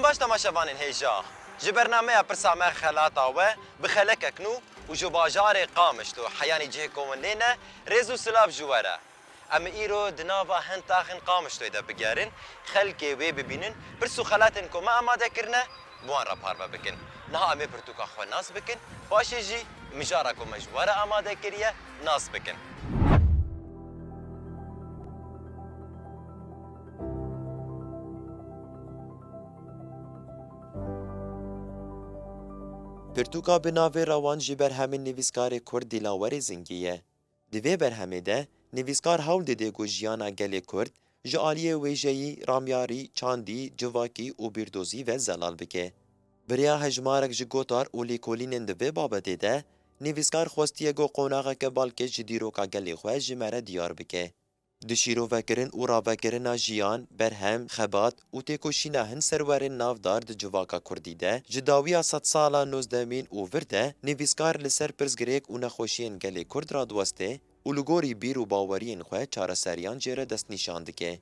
باش تماشەوانین هێژا ji bernameya pirsa me xelata we bi xelekek nû û ji bajarê qamişt û heyanî cihê komînê ne rêz û silav ji we re. Em îro di nava hin taxên Qamişloyê de bigerin, xelkê wê bibînin, pirs û xelatên ku me amade kirine, bi wan re parve bikin. Niha em ê pirtûka xwe nas bikin, paşê jî mijara ku me ji we re amade kiriye, nas bikin. Pirtûka bi navê rawan ji berhemên nivîskarê Kurd Dîlawerê Zingî ye. Di vê berhemê de nivîskar hewl dide ku jiyana gelê Kurd ji aliyê wêjeyî, ramyarî, çandî, civakî û bîrdozî ve zelal bike. Biriya hejmarek ji gotar û lêkolînên di vê babetê de, nivîskar xwestiye ku qonaxeke balkê ji dîroka gelê xwe ji me re diyar bike. Di şîrovekirin û ravekirina jiyan, berhem, xebat û têkoşîna hin serwerên navdar di civaka Kurdî de, ji dawiya sed sala nozdemîn û vir de, nivîskar li ser pirsgirêk û nexweşiyên gelê Kurd radweste û li gorî bîr û baweriyên xwe çareseriyan jê re destnîşan dike.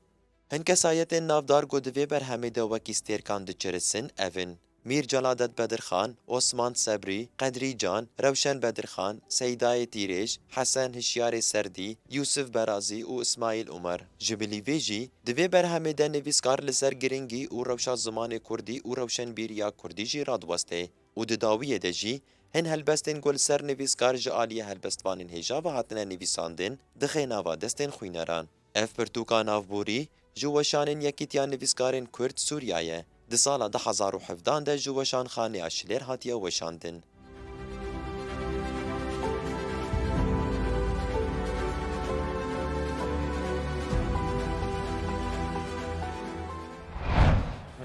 Hin kesayetên navdar ku di vê berhemê de wekî stêrkan diçirisin ev in: Mîr Celadet Bedirxan, Osman Sebrî, Qedrî Can, Rewşen Bedirxan, Seydayê Tîrêj, Hesen Hişyarê Serdî, Yusuf Berazî û İsmaîl Umer. Ji bilîvê jî, di vê berhemê de nivîskar li ser giringî û rewşa zimanê Kurdî û rewşenbîriya Kurdî jî radweste û di dawiyê de jî hin helbestên ku li ser nivîskar ji aliyê helbestvanên hêja ve hatine nivîsandin, dixe nava destên xwîneran. Ev pirtûka navborî ji weşanên Yekîtiya Nivîskarên Kurd Sûriyayê di sala 2017 de ji weşanxaneya Şilêr hatiye weşandin.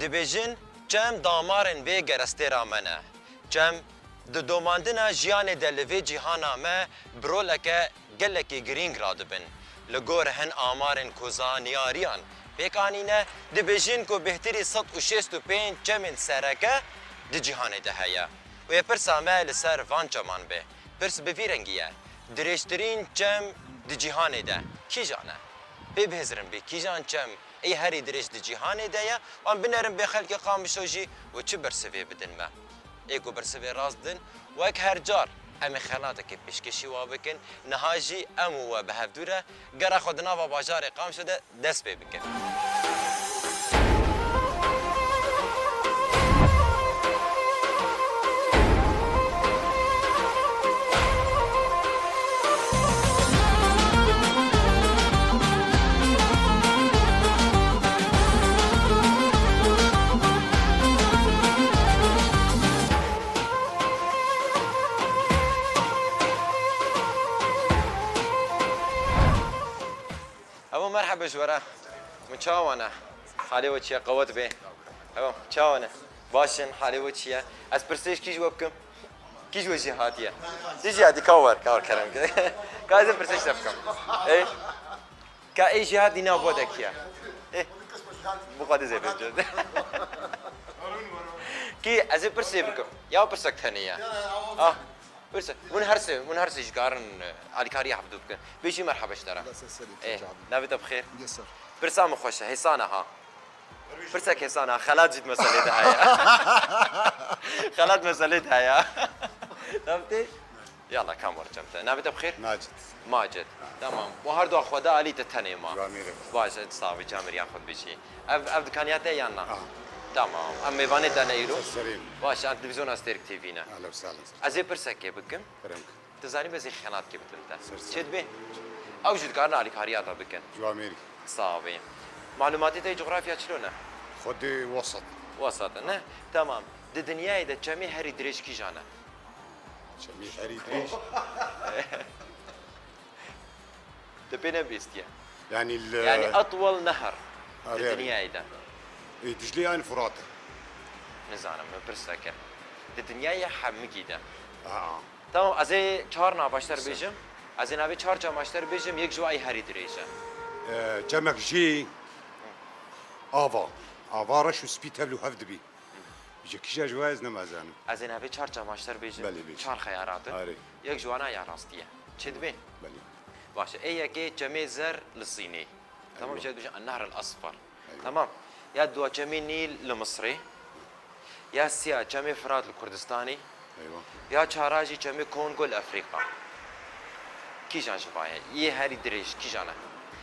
Dibêjin çem damarên vê gerestêra me ne. Çem di domandina jiyanê de li vê cîhana me bi roleke gelekî girîng radibin. Li gor hin amarên ku zaniyariyan pêkanîne, dibêjin ku bêhtirî 165 çemên sereke di cîhanê de heye. Wê pirsa me li ser van çeman be. Pirs bi vî rengî ye. Dirêjtirîn çem di cîhanê de kîjan e? Pê bihêzirin bê kîjan çem ey herî dirêj di cîhanê de ye, wan binerin bê xelkê Qamişlo jî û çi bersivê bidin me. Ê ku bersivê rast din, wek her car em ê xelatekê pêşkêşî wa bikin, niha jî em û we bi hevdû re gera xwe di nava bajarê Qamişlo de dest pê bikin. مرحبا جوارا متشاونة حالي وجهي قوت به تمام متشاونة باشن حالي وجهي از برسيش كي جوابكم كي جوجي هاتيه تيجي هادي كور كلام كده كايز برسيش تفكم ايه كاي جهاد دينا بودك يا ايه بقعد زي بجد كي از برسي بكم يا برسك ثانيه برسه من هرسه جارن على كاري حفظوك بيجي مرحبا اشترى ايه نبيت بخير يسر برسام خوشه حسانه ها برسك حسانه خالد جد مسألة هاي خالد مسألة هاي نبتي يلا كم ورجمت نبيت بخير ماجد تمام وهر دو خدا علي تتنيما باشه صافي جامر ياخذ بشي اف دكانياته يانا تمام ام میوانه دانه ایرو باشه ام تلویزیون استریک تی وی نه اهلا وسهلا از پرسکه بکم فرنک تزانی بزی خنات کی بتنتا چد به او جد کارنا علی کاریاتا بکن جو امریکا صافي معلوماتي تاع جغرافيا شلونه خدي وسط نه تمام دي دنيا ده جميع هري دريش كي جانا جميع هري دريش تبينا بيستيا يعني اطول نهر في الدنيا ده دجلي عين فرات نزانم برسكه الدنيا حمقي ده تمام ازي 4 نافاشتر بيجم ازي نابي 4 جاماشتر بيجم يك جوای هری دريجه جمك جي آوا شو سبيت هبلو هفد بي يجي كيجا جواز نمازان ازي نابي 4 جاماشتر بيجم 4 خيارات يك جوانا يا راستيه تشد بي بلي باشه اي كي جميزر للصيني تمام جد النهر الاصفر تمام يا دو جميل نيل لمصري يا سيا كم فرات الكردستاني ايوه يا تشاراجي كم كونغو الافريقا كي جان شفايا يه هاري دريش كي جانا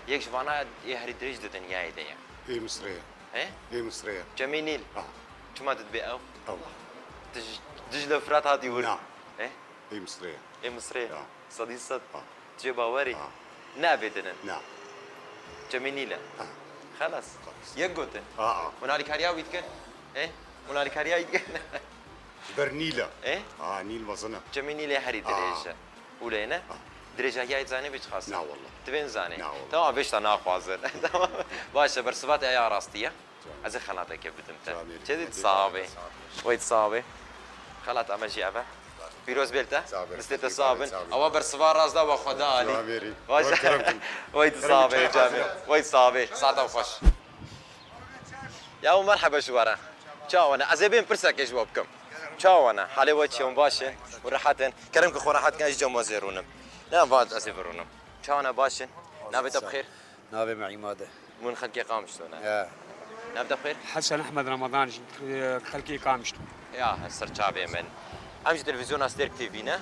يك شفانا يه هاري دريش دنيا يديا ايه مصريه ايه ايه مصريه كم نيل اه كما تتبعوا طبعا دجله فرات هاتي ور نعم ايه ايه مصريه ايه مصري نعم. صديق صد اه تجيبها وري اه نابدنا نعم كم نيله اه خلاص خلاص. يقوتن اه هنالك هريا ويتكن ايه هنالك هريا يتكن برنيله ايه نيل مظنه جميني لي هري دريجة ولينا دريجة هي زاني بيش خاص لا والله تبين زاني لا والله. تمام بيش تنا خوازر تمام باشا برسبات يا راستية از خلاتك بدمت جميل. كذي تصابي ويت صابي خلات امشي ابا فيروز بيلتا صابر. مستيت صابن صابر. او برسبار راس دا وخدا علي جميل. باشا وكرمكم. ويت صابي جامي ويت صابي ساعة وخش يا مرحبا شوارع تشاو انا ازبين برسك يا جوابكم تشاو انا حالي وجههم باشا وراحتن كرمك اخو راحت كان يجوا مزيرونم لا بعد ازبرونم تشاو انا باشا نابت بخير نابي معي ماده من خلقي قام شلون يا نابت بخير حسن احمد رمضان خلقي قامشت يا هسر شعبي من امجي تلفزيون استيرك تي فينا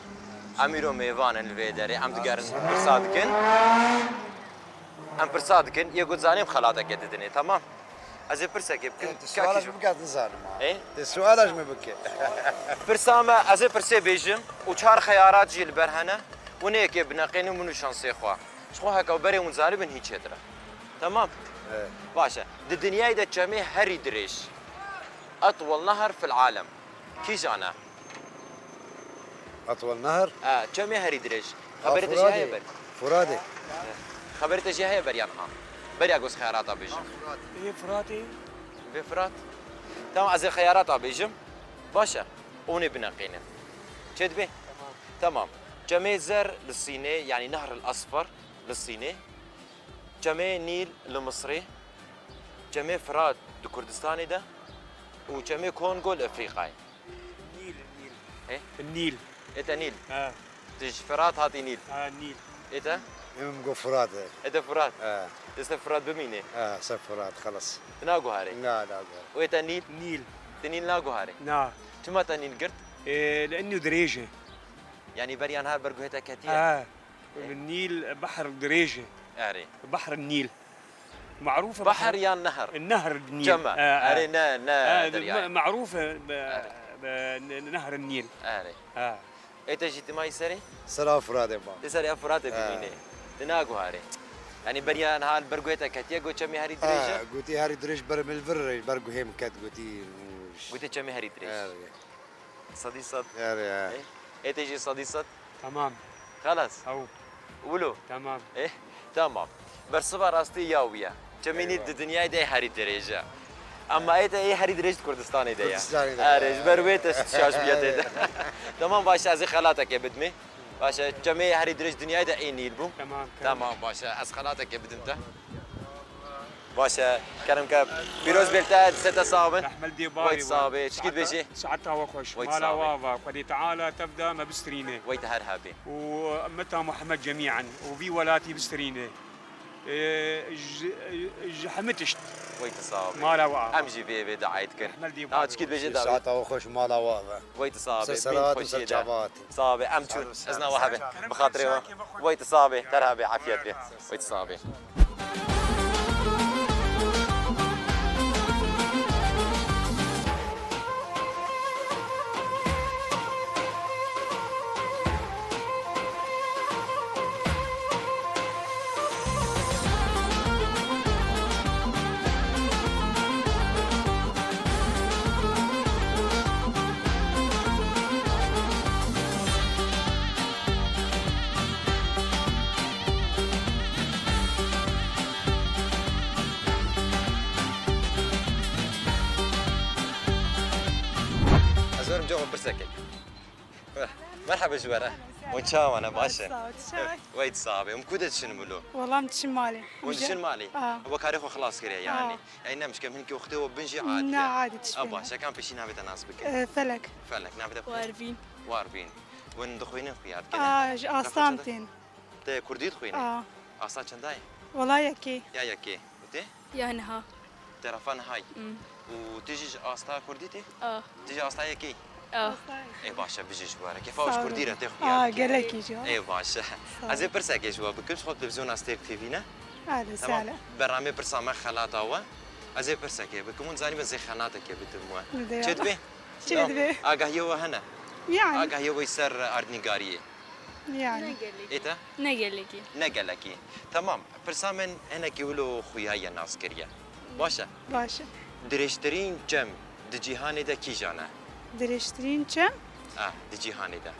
اميرو ميفان الفيدري ام دقارن برصادكن ام برصادكن يقول زانيم خلاتك يددني تمام ازي برسك يمكن السؤال شو بقى تنزل ايه السؤال ايش ما بكي برسامة ازي برسي بيجم وشهر خيارات جيل برهنة ونيك بناقين ومنو شانسي خوا شخو هكا وبري ونزاري بن هيك هدرة تمام باشا دي الدنيا اذا جميع هري دريش اطول نهر في العالم كي جانا اطول نهر جميع هري دريش خبرت جهه بر فرادي خبرت جهه بريان خان بري اقوس خيارات بيجم ايه فراتي بفرات تمام ازي خيارات بيجم باشا وني بناقينه كدبي تمام جميع زر للصيني يعني نهر الاصفر للصيني جميع نيل لمصري جميع فرات الكردستاني ده وجميع كونغو الافريقاي النيل ايه النيل ايه نيل اه تج فرات هاتي نيل النيل ايه يوم فراد ايه فرات اه تست فرات بمينه سف فراد خلص ناقو هاري لا لا وايه نيل النيل تنيل ناقو هاري نعم كما تنيل قرت إيه لانه دريجه يعني بريان هار برقو هتا كتير النيل بحر دريجه اري بحر النيل معروفه بحر يا نهر النهر النيل جمع اري نا درياي معروفه بنهر النيل اري اه ايه جيت ما يسري سلا فراد ما تسري افراد بمينه تناقو هاري يعني بريان هال برقو هتا كتير قو كمي هاري دريجه قلتي هاري دريش برمل الفر برقو هيم كات قلتي قلت كمي هاري دريج صدي صد يا ايه تجي صدي صد تمام خلاص او ولو تمام ايه تمام برسبا راستي ياويا كميني الدنيا دي هاري دريجه اما ايه هاري دريج كردستاني ده كردستاني ده. اريج برويت شاش بيته تمام باشا زي خالاتك يا بدمي باشا جميع هاري دريج دنيا ده اي نيل بو تمام تمام باشا از خالاتك يا بدمته باشا كرمك بيروز بيلتا ستة صابن احمد ديباري ويت صابي شكيد بيجي ساعتها وخش ويت مالا صابي. وافا قد تعالى تبدا ما بسترينه ويت هرهبي وأمتها محمد جميعا وفي ولاتي بسترينه حمتشت ويت صابي مالا وافا امجي بيبي دعيتكن احمد ديباري شكيد بيجي دعوي ساعتها وخش مالا واضح ويت صابي سلسلات بين خوشي وسرجعبات صابي امشون ازنا وهبه بخاطري ويت صابي ترهبي عافيتي ويت صابي ازور مجاوب برسكل مرحبا جوارة وين شاو انا باشا ويت صابي مكودة شنو ملو والله متشمالي وين شنو مالي هو كاريخو خلاص كده يعني اي نمش كم هنك اختي وبنجي عادي لا عادي تشمالي ابا كان في شي نابت ناس بك فلك فعلك نابت وارفين واربين وين دخوينا خويات كده أصامتين تي كرديت خوينا اصلا چنداي والله يكي يا كي وتي يا نها تعرفان هاي وتجي أستا كرديتي؟ اه تجي أستا كي؟ اه إيه باشا بيجي جوارا كيف أوش كردي راه تاخذ قالك يجوا إيه باشا أزي برسا كي جوا بكمش خد تلفزيون أستير تيفينا هذا سهلة برنامج برسا ما خلاطا هو أزي برسا كي بكمون زاني بس زي خناطة كي بتموا شد به أجا يو هنا يعني أجا يو يسر أردنيغارية يعني إيتا نقلكي نقلكي تمام برسا من هنا كيولو خويا الناس كريا باشا باشا دريشترين جم دجيهاني دا كي جانا دريشترين كم؟ دجيهاني دا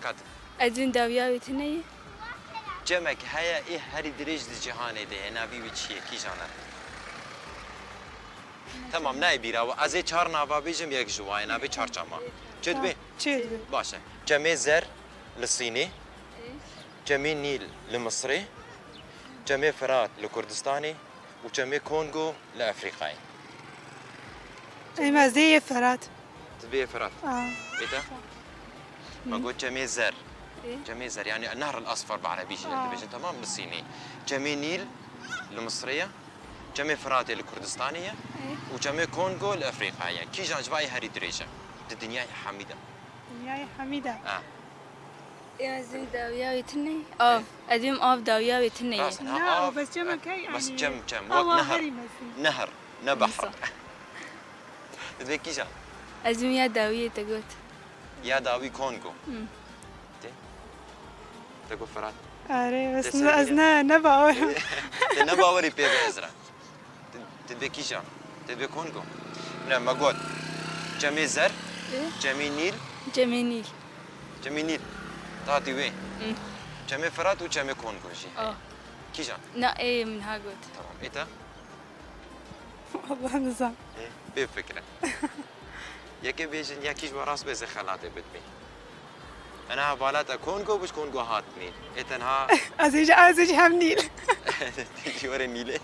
كات ادون داويا بتني جمك هيا إيه هري دريج دجيهاني دا هنا بي ويتشي كي جانا تمام ناي بيرا ازي چهار نابا بيجم يك جوا انا بي چهار چما چد بي تشيد باشا جمي زر للصيني جمي نيل لمصري جمي فرات لكردستاني وجمي كونغو لافريقاي اي ما زي فرات تبي فرات ايتا ما قلت جمي زر إيه؟ جمي زر يعني النهر الاصفر بعربي بيجي تمام بالصيني جمي نيل لمصريه جمي فرات الكردستانيه وجمي كونغو الافريقيه كي جان جواي هاري دريجه الدنيا حميده يا حميدة ادون داويا بتني اه ادون اوف داويا بتني راس لا بس جمك هي يعني بس جم وقت نهر نهر نبحر تبي كي جان ادون يا داوية تقول يا داوي كونغو تقول فرات اري بس تسوي ازنا نبا تنباوري بي بازرا تبي كي جان تبي كونغو لا ما قلت جمي زر جمي نيل جمينيل جمي نيل تعطي وين جمي فرات وجمي كونغو جي اه كي جان لا ايه من ها قلت تمام ايتا والله نظام بفكرة ياكي بيجن ياكيش براس بيزي خلاتي بدمي انا بالات كونغو بش كونغو هاتني ايتنها ازيج هم نيل تيجي ورا النيل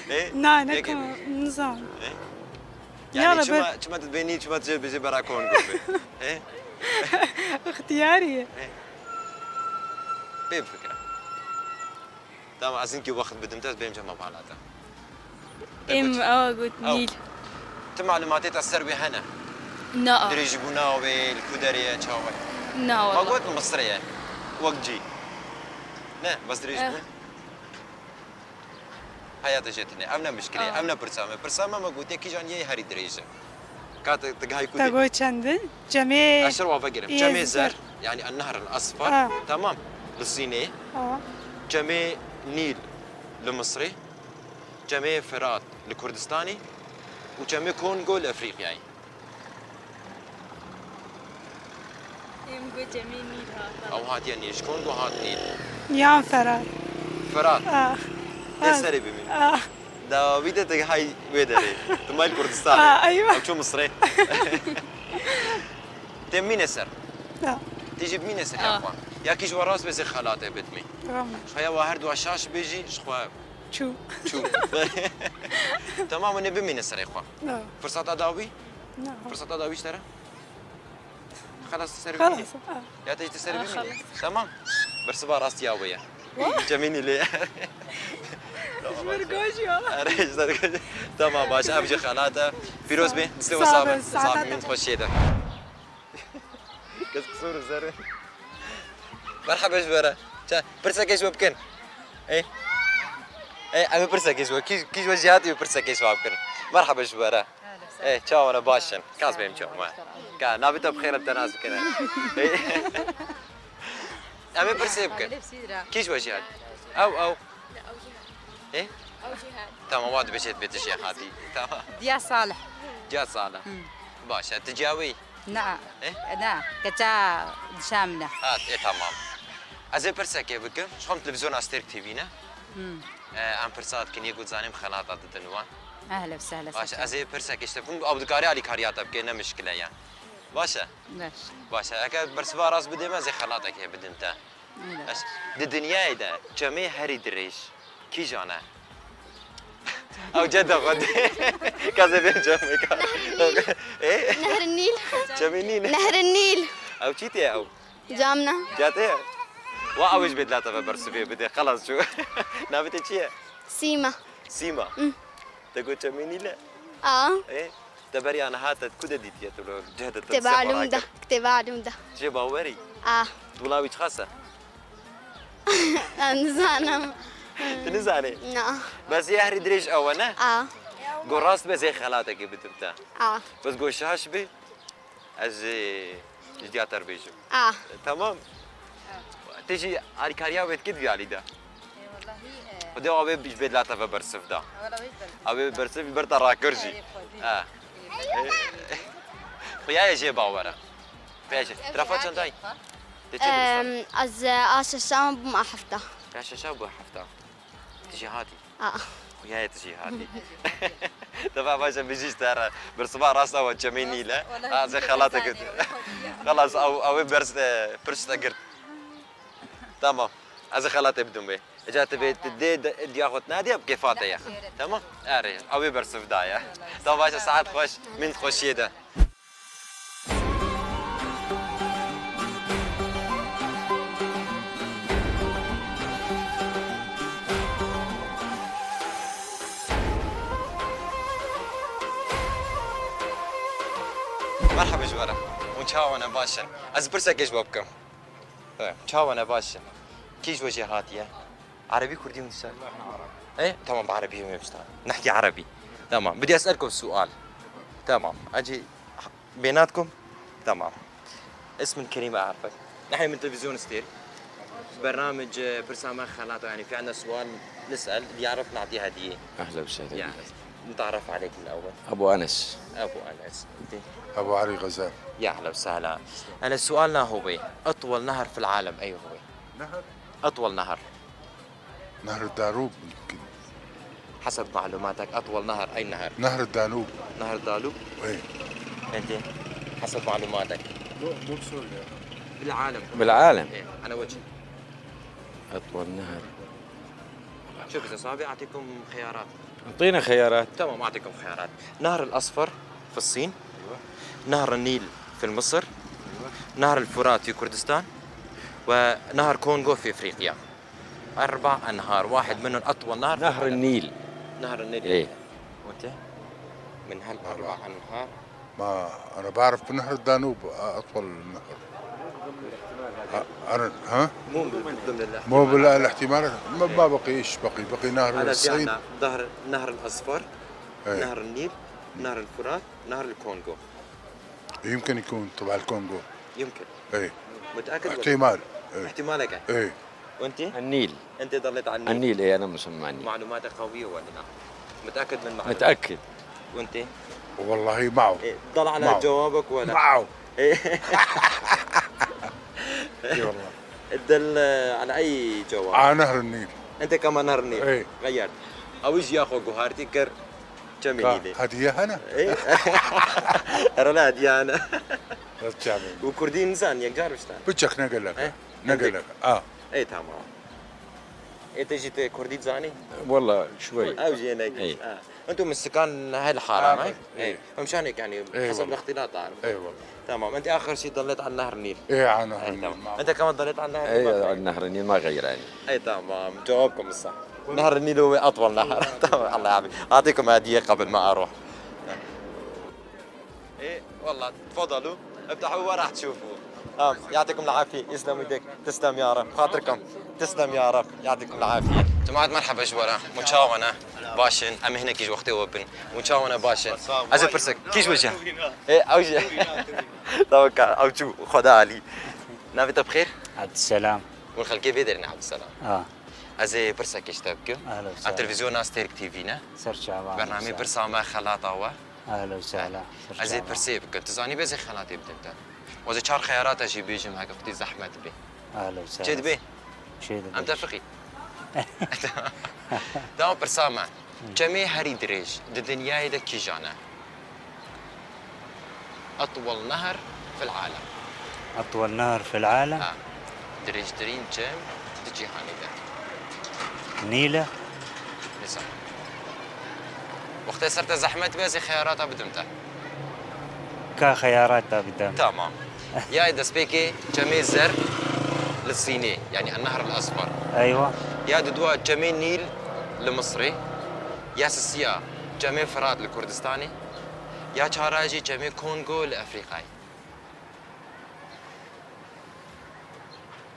ايه نا نكو نظام يعني يلا شما تبيني شما تجي بيجي برا كونغو ايه اختياري بفكرة تمام عايزينكي وقت بدمتاز بيمجا مع بالاتا ام اه قلت أو. نيل معلوماتي تأثر بهنا لا دريج بناوي الكودرية تشاوي لا ما والله قلت المصرية وقت جي لا بس دريج بون حياتي جتني أمنا مشكلة أمنا برسامة ما قلت يكي جان يي هاري دريجة كانت تقهاي كودي تقول چندن جميع أشر وافقرم جمي زر يعني النهر الأصفر تمام للصيني جمي نيل لمصري جمي فرات لكردستاني وجمي كونغو لأفريقياي ام قلت جمينيل ها أو هات يعني إيش كونغو هات نيل يام فرات فرات تسري بمين دا بيدتك هاي ويدري تمال كردستان ايوه أو شو مصري تم مين يسر لا تيجي بمين يسر يا أخوان يا كيش وراس بس خلاته بدمي غمر خيا واحد وشاش بيجي شخوا شو شو تمام أنا بمين يسر يا أخوان لا فرصة أداوي لا فرصة أداوي اشترى خلاص تسري خلاص بمين يا تيجي تسري بمين تمام برس راس ياوية جميني ليه تمام باش ابجي خالاته فيروز بي نسلو صابر صابر من تخشي ده كس كسور زر مرحبا جبرة برسا كيش وبكن اي اي برسا كيش كيش وجهاتي برسا كيش وبكن مرحبا جبرة ايه تشاو انا باشن كاس بيم تشاو ما كان نابت بخير التناس كده أمي برسا يبكن كيش وجهات او ايه او جهاد تمام واد بشيت بيت الشيخ هاتي تمام ديا صالح جات صالح باشا تجاوي نعم إيه؟ نعم كتا شاملة ايه تمام ازي برسا كيف بكم شخم تلفزيون استيرك تيفينا ام برسات كني يقول زانم خلاطات الدنوا أهلا وسهلا باشا ازي برسا كيش تفهم ابو دكاري علي كارياتا بكينا مشكله يعني باشا باشا اكا برسوا راس بدي ما زي خلاطك هي بدنتا بس الدنيا ده جميع هري دريش كي جانا او جد غد كذا بين جميع ايه نهر النيل جمينين نهر النيل او شيتي او جامنا جاتي واوج بدلا تبع برسفي بدي خلاص شو نابتي شي سيما سيما تقول تشميني لا ايه تبري انا هاتت كده ديتيا تقول جهد كتب ده كتب علوم ده جيب باوري تقول ويش خاصه نزانا تنزاني نعم بس يا هري دريش اونا قول راس بزي خالاتك بتمتا بس قول شاش بي از جدياتر بيجو تمام تيجي على كاريا بيت كده علي ده ودي أبي بيجبد لا تفا برسف ده أبي برسف برتا راكرجي ويا جي باورا بيجي ترافع شنداي از آساسا بما حفظه يا شباب حفتا تجي هاتي ويا تجي هاتي طبعا باشا بيجيش ترى برصباح راسه وتشميني لا زي خالاتك خلاص او برس تقرت تمام از خالاتي بدون بي جات بيت دي اخذ ناديه بكيفاته يا اخي تمام اري او برسف دايا طبعا باشا ساعات خوش من خوش يده مرحبا جوارا وتشاونا باشا از برسك ايش بابكم تشاونا باشا كيش وجهاتي عربي كردي ونسال ايه تمام بعربي ومستان نحكي عربي تمام بدي اسالكم سؤال تمام اجي بيناتكم تمام اسم كريمه اعرفك نحن من تلفزيون ستير برنامج برسامة خالاته يعني في عندنا سؤال نسال اللي يعرف نعطيه هديه اهلا وسهلا يعني نتعرف عليك من الاول ابو انس ابو انس انت ابو علي غزال يا اهلا وسهلا انا سؤالنا هو اطول نهر في العالم اي هو نهر اطول نهر نهر الدانوب يمكن حسب معلوماتك اطول نهر اي نهر نهر الدانوب نهر دالو ايه انت حسب معلوماتك مو بسوريا بالعالم إيه، انا وجه اطول نهر شوف يا صاحبي اعطيكم خيارات اعطينا خيارات تمام اعطيكم خيارات نهر الاصفر في الصين نهر النيل في مصر نهر الفرات في كردستان ونهر كونغو في افريقيا 4 انهار واحد منهم اطول نهر نهر النيل نهر النيل ايه وانت من هال4 انهار ما انا بعرف نهر الدانوب اطول نهر أنا ها مو من ضمن الاحتمالات مو بالاحتمالات ما بقي ايش بقي نهر هذا في الصين عندنا نهر الاصفر ايه. نهر النيل نهر الفرات نهر الكونغو يمكن يكون تبع الكونغو يمكن ايه متاكد ولا؟ احتمال ايه احتمالك يعني. ايه وانت النيل انت ضليت على النيل النيل ايه انا مسمى النيل معلوماتك قويه ولا لا متاكد من معلوماتك متاكد وانت والله معه إيه، ضل على معه. جوابك ولا معه إيه. اي والله تدل على اي جواب على نهر النيل انت كمان نهر النيل ايه. غيرت او يجي ياخذ جوهرتي كر جميل دي هديه انا ايه ترى لا دي انا لا تعمل وكردي انسان يقدر يشتغل بتشك نقلك إيه. نقلك ايه تمام انت جيت كردي تزاني والله شوي او جينك إيه. انتم من سكان هاي الحاره هاي إيه. فمشان هيك يعني إيه حسب والله. الاختلاط تعرف اي والله تمام انت اخر شيء ضليت على نهر النيل ايه على نهر ايه النيل تمام انت كمان ضليت على نهر النيل ايه ما على غير. نهر النيل ما غير يعني اي تمام جوابكم الصح نهر النيل هو اطول نهر تمام الله يعافيك اعطيكم هديه قبل ما اروح ايه والله تفضلوا افتحوا وراح تشوفوا يعطيكم العافيه يسلم ايديك تسلم يا رب خاطركم تسلم يا رب يعطيكم العافيه جماعه مرحبا جوارا متشاونه باشن ام هنا كيش وقتي وبن متشاونه باشن از برسك كيش وجه ايه اوجه توكل او شو خدا علي نافيت بخير عبد السلام والخل كيف يدري عبد السلام از برسك كيش تبكي اهلا على وسهلا التلفزيون استيرك تي فينا سر شعبان برنامج برسامة خلاطة هو اهلا وسهلا سر از شعبان. برسيب كنت زاني بزي خلاتي بدنت وزي شار خيارات اجي بيجم هاك اختي زحمة بي اهلا وسهلا شد بي شد ام تفقي دام برسامة جميع هري دريج الدنيا يدك كي جانا اطول نهر في العالم اطول نهر في العالم دريج درين جم تجي هاني ده نيلة نسا وقت صرت زحمة بزي خيارات بدمته كخيارات قدام تمام يا إذا سبيكي جميع زر للصيني يعني النهر الأصفر ايوه يا دوا جميع نيل لمصري يا سسيا جمع فرات لكردستاني يا شاراجي جمع كونغو لأفريقيا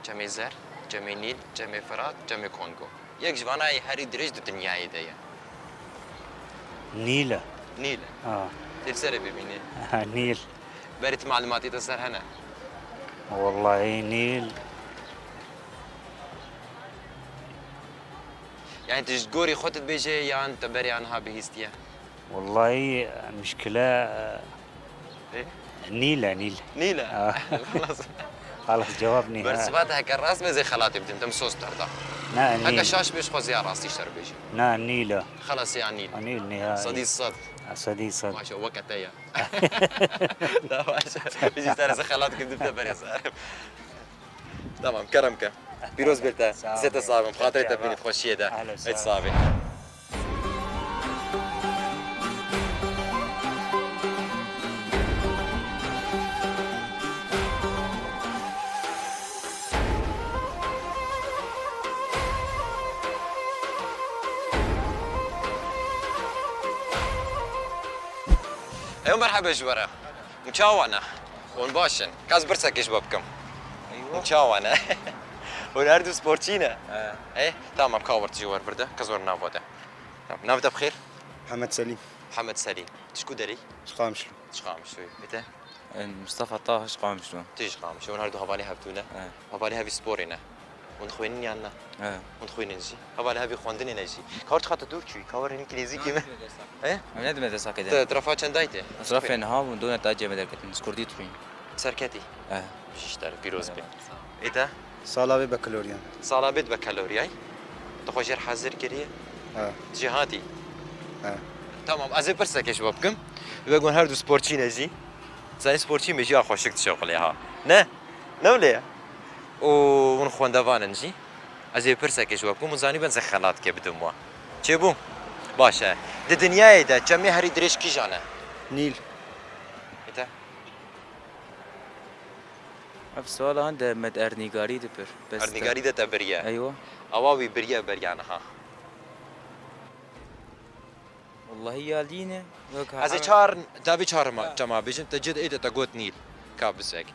جمع زر جمع نيل جمع فرات جمع كونغو يك جوانا هاري دريج الدنيا يديا نيلة نيل تلسر ببيني نيل بريت معلوماتي تصير هنا والله نيل يعني تجوري خطت بيجي يعني تبري عنها بهيستيا والله مشكلة إيه؟ نيلة نيلة خلاص خلاص جواب بس نهائي بعد هكا الراس ما زي خلاتي بدهم تمسوس ترضى نا هكا نيل شاش بيش خوزي راسي يشتر بيجي نا نيلة خلاص يا نيل نيل نهائي صديق صد صديق ما شاء وقتها لا ما شاء بيجي ترى خلاتك بدهم تبري تمام كرمك بيروز بيرتا ست صعب بخاطر تبيني تخشي ده أهلا وسهلا. صعبه ايوه مرحبا جبرة متشاونا ونباشن كاز برسك ايش بابكم ايوه متشاونا وناردو سبورتينا ايه تمام كاورت جوار برده كزور نافودا نافودا بخير محمد سليم محمد سليم تشكو داري شقام شلو شقام شوي متى مصطفى طه شقام شلون تيجي قام شو ناردو هبالي هبتونا هبالي هبي سبورينا ونخويني عنا ونخويني نجي هبالي هبي خواندني نجي كاورت خاطر دور شوي كاور انجليزي كيما ايه من هذا مدرسة كده ترفع چندايته أصرف إنها ودون تاجي مدرسة سكوردي تخين سركتي مش تعرف بيروز بي ايه صالة بكالوريان صالة بيت بكالورياي تخوجر حاضر كريه جهاتي تمام از برسك يا شبابكم بقول هردو سبورتشي نجي زين سبورتشي ميجي اخوشك تشغلي ها نه نولي و من خوان دافان نجي از برسك يا شبابكم وزاني بنز خلات كي بدموا تشبو باشا د دنياي ده جميع هري دريش كي جانا نيل ايتا السؤال عنده مد أرنيغاري دبر بس ارنيغاري ده تبريا أيوة اواوي بريا انا ها والله هي لينا از چهار داوی چهار ما جمع بیشم تجد ایده تا گوت نیل کابسک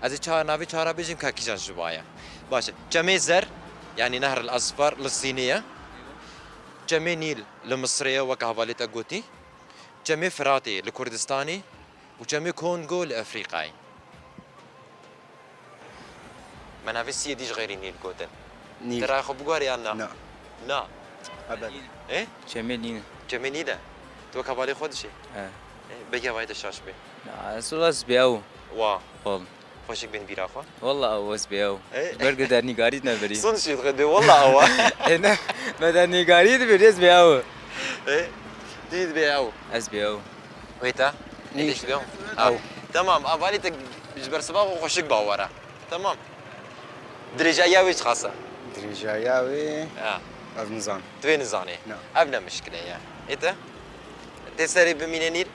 از چهار ناوی چهار بیشم كاكيجان جوايا باشه جمع زر يعني نهر الأصفر للصينية جمع نيل لمصرية وكهفالي تاغوتي جمع فراتي لكردستاني وجمع كونغو لأفريقاي من هذه السيدة ديش غير نيل قوتن نيل ترى خب قاري أنا لا لا أبدا إيه جميل لينا جمع نيلة تو كهفالي خود شيء بيجي وايد الشاش بي لا السؤال أسبيعو وا والله خوشك بين بيراخوا والله أو أسبيعو إيه. برجع أرنيغاري نبري صن شي تغدي والله هو أنا مد أرنيغاري دبر أسبيعو ايه دي تبيعو أسبيعو ويتا ليش تبيعو او تمام افالي تجبر سباق وخشك باورا تمام درجايا ويش خاصه درجاياوي اه أفنزان توين زاني نعم. ابنا مشكله يا ايتا تسري بمينير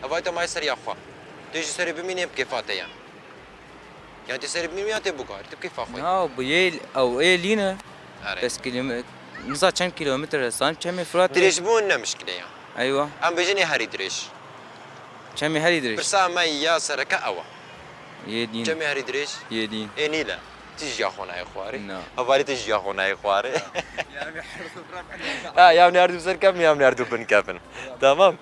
افايتا ما يسري اخوا تيجي سري بميني بكيفاته يعني تسري بميني تبقى كيف اخوي أو بيل أو إيه لينا بس بس كيلومتر نص كم كيلومتر صار كم فرات دريش بونا مشكله يا أيوة ام بيجيني هاري دريش كم هالي دريش برسا ما يا سركه اوا يدين جميع هاري دريش يدين ايه نيلا تيجي يا اخونا يا اخواري نعم. افاري تيجي يا اخونا يا اخواري يا ابني اردو بسر كم يا ابني اردو بن كابن تمام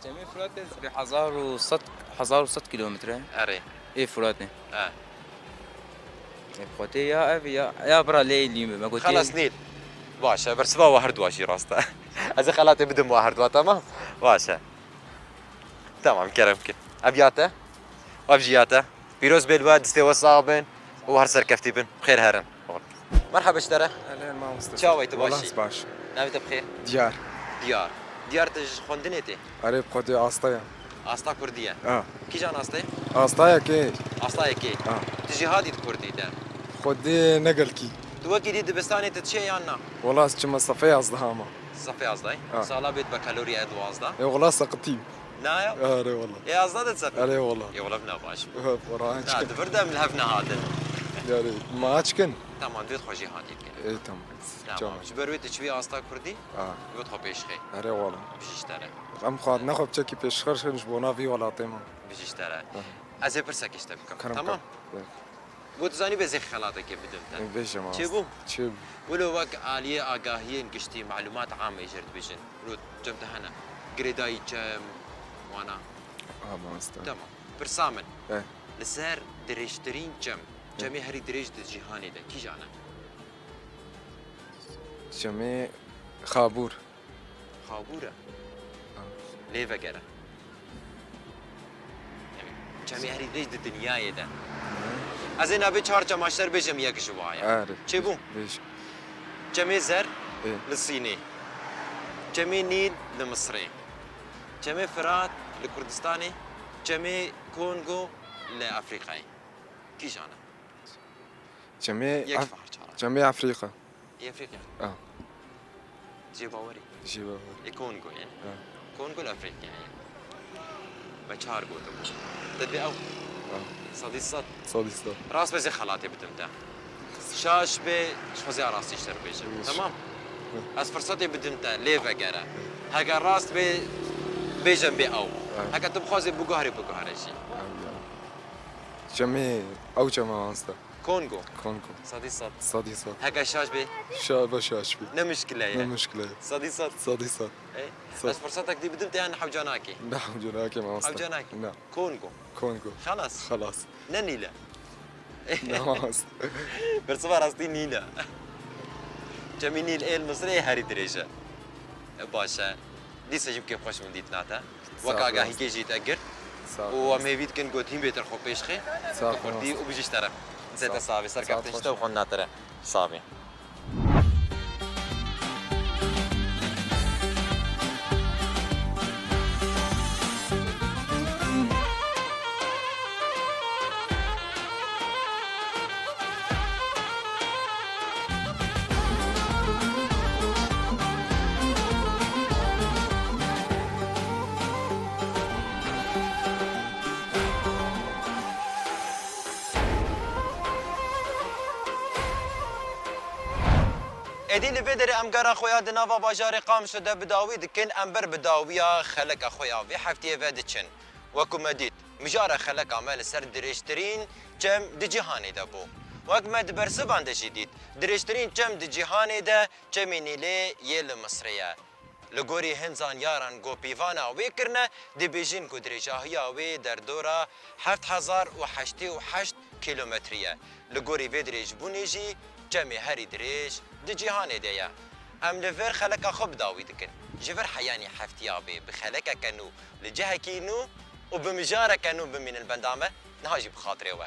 جميع فرات بحزار وصد حزار وصد كيلومتر اري إيه فراتنا اه خوتي يا أبي يا برا ليلي ما قلت خلاص نيل باشا برسبا واحد واشي راستا از خلاتي بدم واحد تمام باشا تمام كرمك ابياته وابجياته بيروز بالواد استوى صابن وهر سر كفتي بن بخير هرن مرحبا اشترى أهلا ما مستشفى تشاوي تباشي باش نابت بخير ديار ديار تج خوندنيتي قريب خدي أسطية استا كرديه كي جان استا أسطية كي استا كي تجي هادي كردي ده خدي نقلكي توكي دي دبستاني تتشي يانا والله اسمه صفية أصدهاما صفي قصدي صالا بيت بكالوريا ادوازدا والله سقطيم نايا أري والله يا قصدي تصفي أري والله يا ولفنا باش وراهن لا تفرد من الهفنا هذا يعني ما أشكن Tamam, دوێت خۆ جیهانیت کرد. إيه تمام Tamam. Ji ber wê tu çivî asta Kurdî? آه Wê xwe pêşxê. أري والله Bijîştere. أم خاد نخب تشكي بيش خرش خرش بونا في ولا تيما Bijîştere. Ez ê pirsek işte bikim. كرم Tamam. Bû tu zanî bê zê xelateke bidin te. بيجي ما Çêbû? تشيب Wilo wek aliyê agahiyên giştî malûmat amê jê dibêjin. Wilo cem te hene. Girêdayî çem wana. آه ما أستاهل Tamam. Pirsa min. إيه Li ser dirêjtirîn cem. Cemê herî dirêj di cîhanê de kî jan e? جميع خابور Xabûr e. Lê vegere. Cemê herî dirêj di dinyayê de. Ez ê navê çar cemaşer bêjim yek ji waye. عارف Çêbû? بيجي Cemê zer إيه li Sînê. Cemê Nîl li Misrê. Cemê Firat li Kurdistanê. Cemê Kongo li Afrikayê. Kî jan e? جميع Yek far çara. جميع أفريقيا Ê Afrika. آه Cê bawerî. جيبه Ê Kongo yani. آه Kongo li Afrikayê yani. Me çar gotim. Te bê ew. Sadî sed. صادي صاد Rast bezê xelatê bidim te. Şaş bê xwezê rastî işler bêjim. Tamam? Ez fırsatê bidim te lê vegere. Heger rast bê bêjim bê ew. Heger tu bixwazî biguharî biguhere jî. جميع أو جماعة أنستا Kongo. كونغو Sadî sed. صادي صاد Heger şaş bê شابة شاش بي ne mişkile ما ye. مشكلة Sadî sed. صادي صاد Ez fırsatek dî bidim te yani hewcanakê. نحن جناك ما أنستا Hewcanakê. نعم Kongo. كونغو Xelas. خلاص Ne nîle. نعم أنستا Birsiva rastî nîle. Cemî nîl êl Misrê herî dirêj e. Baş e. Dîsa jî bikê xweş min dît nate. Wek agahîkê jî te gir. صافي û em hêvî dikin gotîn bêtir xwe pêşxê. صافي Kurdî û bijîş tere. Zêde savê serkeftin Sağ ol, işte û xwe natere. Savê. Êdî li vê derê em gera xwe ya di nava bajarê Qamşê de bidawî dikin em ber bidawiya xeleka xwe ya vê hefteyê ve diçin. Weku me dît, mijara xeleka me li ser dirêjtirîn cem di cîhanê de bû. Wek me di bersivan de jî dît, dirêjtirîn cem di cîhanê de cemê Nîlê yê li Misrê ye. Li gorî hin zanyaran gopîvana wê kirine, dibêjin ku dirêjahiya wê derdora 7088 kilometrî ye. Li gorî vê dirêjbûnê jî cemê herî dirêj di cîhanê de ye. Em li vir xeleka xwe bidawî dikin. Ji vir heyanî heftiya bê bi xelekeke nû li cihekî nû û bi mijareke nû bimînin benda me, niha jî bi xatirê we.